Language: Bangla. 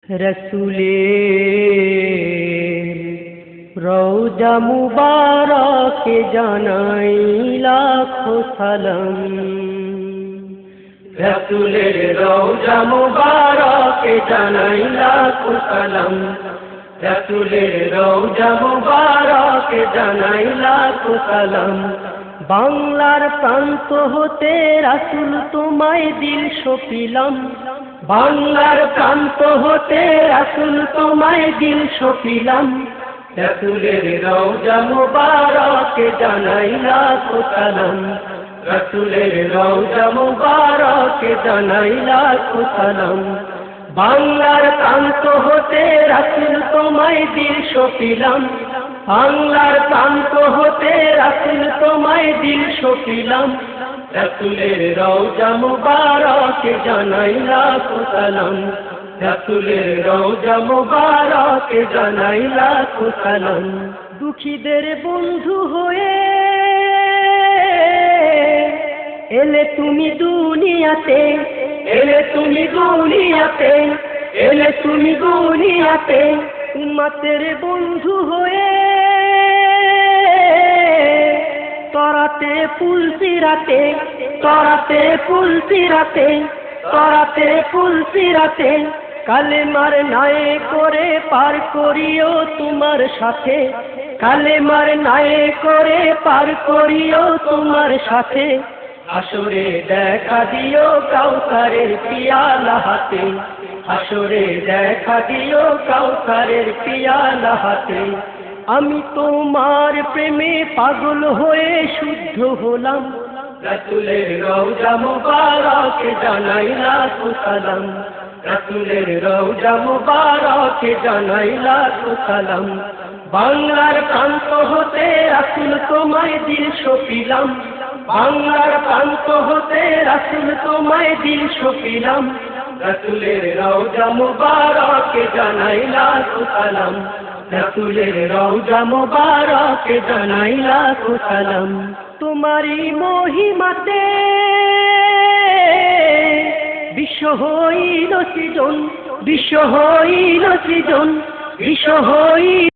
রসুলের রওজা মুবারকে জানাই লাখো সালাম। রসুলের রওজা মুবারকে জানাই লাখো সালাম। রসুলের রওজা মুবারকে জানাই লাখো সালাম। বাংলার প্রান্ত হতে রাসূল তোমায় দিল সপিলাম। বাংলার প্রান্ত হতে রাসূল তোমায় দিল সপিলাম। রসুলের রওজা মুবারকে জানাই লাখো সালাম। রসুলের রওজা মুবারকে জানাই লাখো সালাম। বাংলার প্রান্ত হতে রাসূল তোমায় দিল সপিলাম। বাংলার প্রান্ত হতে রাসূল তোমায় দিল সপিলাম। রসুলের রওজা মুবারকে জানাই লাখো সালাম। রসুলের রওজা মুবারকে জানাই লাখো সালাম। দুঃখীদের বন্ধু হয়ে এলে তুমি দুনিয়াতে, এলে তুমি দুনিয়াতে, এলে তুমি দুনিয়াতে। উম্মতের বন্ধু হয়ে তরাতে ফুল সিরাতে, তরাতে ফুল সিরাতে, তরাতে ফুল সিরাতে। কালেমার নায়ে করে পার করিও তোমার সাথে, কালেমার নায়ে করে পার করিও তোমার সাথে। হাসরে দেখা দিও কাউসারের পিয়ালা হাতে, হাসরে দেখা দিও কাউসারের পিয়ালা হাতে। আমি তোমার প্রেমে পাগল হয়ে শুদ্ধ হলাম। রসুলের রওজা মুবারকে জানাই লাখো সালাম। রসুলের রওজা মুবারকে জানাই লাখো সালাম। বাংলার প্রান্ত হতে রাসূল তোমায় দিল সপিলাম। বাংলার প্রান্ত হতে রাসূল তোমায় দিল সপিলাম। রসুলের রওজা মুবারকে জানাই লাখো সালাম। রসুলের রওজা মুবারকে জানাই লাখো সালাম। তোমারই মহিমাতে বিশ্ব হইল সৃজন, বিশ্ব হইল সৃজন, বিশ্ব হইল